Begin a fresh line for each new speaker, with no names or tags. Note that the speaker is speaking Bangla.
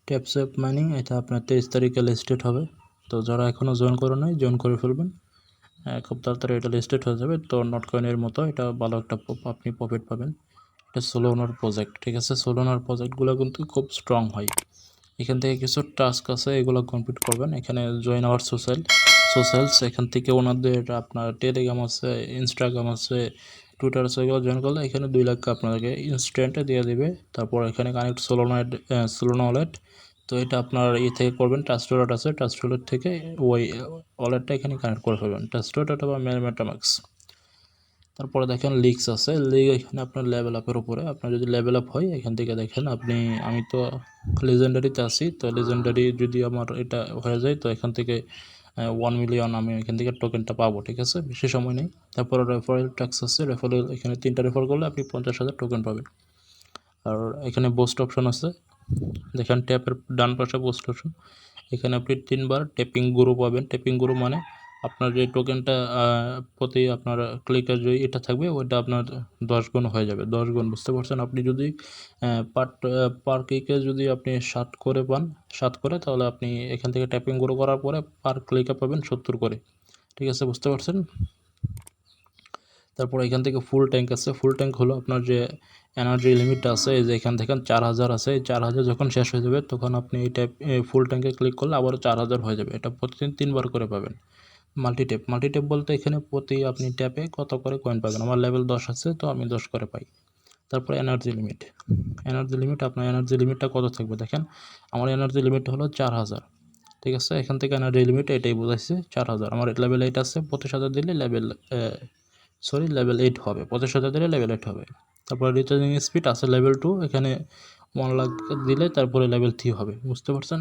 ট্যাপসেপ মাইনিং এটা আপনার 23 তারিখে লিস্টেড হবে। তো যারা এখনও জয়েন করে নাই জয়েন করে ফেলবেন, খুব তাড়াতাড়ি এটা লিস্টেড হয়ে যাবে। তো নটকয়েনের মতো এটা ভালো একটা আপনি প্রফিট পাবেন। এটা সোলোনার প্রজেক্ট, ঠিক আছে। সোলোনার প্রজেক্টগুলো কিন্তু খুব স্ট্রং হয়। এখান থেকে কিছু টাস্ক আছে, এগুলো কমপ্লিট করবেন। এখানে জয়েন আওয়ার সোশ্যালস, এখান থেকে ওনাদের আপনার টেলিগ্রাম আছে, ইনস্টাগ্রাম আছে, টুইটার আছে, এগুলো জয়েন করলে এখানে 2 লাখ আপনাকে ইনস্ট্যান্টে দিয়ে দিবে। তারপর এখানে কানেক্ট সোলোনা ওয়ালেট। তো এটা আপনার থেকে করবেন, ট্রাস্ট ওয়ালেট আছে, ট্রাস্ট ওয়ালেট থেকে ওই ওয়ালেটটা এখানে কানেক্ট করে ফেলবেন, ট্রাস্ট ওয়ালেট অথবা মেটামাক্স। তারপরে দেখেন লিগস আছে, লিগ এখানে আপনার লেভেল আপের উপরে আপনার যদি লেভেল আপ হয় এখান থেকে দেখেন আপনি, আমি তো লেজেন্ডারিতে আছি, তো লেজেন্ডারি যদি আমার এটা হয়ে যায় তো এখান থেকে 1 মিলিয়ন আমি এখান থেকে টোকেনটা পাবো, ঠিক আছে। বেশি সময় নেই। তারপরে রেফারেল ট্যাক্স আছে, রেফারেল এখানে 3টা রেফার করলে আপনি 50,000 টোকেন পাবেন। আর এখানে বুস্ট অপশন আছে, দেখেন ট্যাপের ডান পাশে বুস্ট অপশন, এখানে আপনি 3বার ট্যাপিং গুরু পাবেন। ট্যাপিং গুরু মানে আপনার যে টোকেনটা প্রতি আপনার ক্লিকের যে এটা থাকবে ওইটা আপনার 10 গুণ হয়ে যাবে, 10 গুণ, বুঝতে পারছেন। আপনি যদি পার ক্লিকে যদি আপনি 7 করে পান, 7 করে, তাহলে আপনি এখান থেকে ট্যাপিং গুরু করার পরে পার ক্লিকে পাবেন 70 করে, ঠিক আছে, বুঝতে পারছেন। তারপর এখান থেকে ফুল ট্যাঙ্ক আছে, ফুল ট্যাঙ্ক হলো আপনার যে এনার্জি লিমিটটা আছে, এই যে এখান থেকে 4000 আছে, এই 4000 যখন শেষ হয়ে যাবে তখন আপনি এই ফুল ট্যাঙ্কে ক্লিক করলে আবারও 4000 হয়ে যাবে। এটা প্রতিদিন 3বার করে পাবেন। মাল্টিট্যাপ বলতে এখানে প্রতি আপনি ট্যাপে কত করে কয়েন পাবেন। আমার লেভেল 10 আছে, তো আমি 10 করে পাই। তারপর এনার্জি লিমিট আপনার এনার্জি লিমিটটা কত থাকবে দেখেন, আমার এনার্জি লিমিট হলো 4000, ঠিক আছে। এখান থেকে এনার্জি লিমিট এটাই বোঝাইছে 4000। আমার লেভেল 8 আছে, 25,000 দিলে লেভেল 8 হবে, 25,000 দিলে লেভেল 8 হবে। তারপরে রিচার্জিং স্পিড আছে লেভেল 2, এখানে 1 লাখ দিলে তারপরে লেভেল 3 হবে, বুঝতে পারছেন।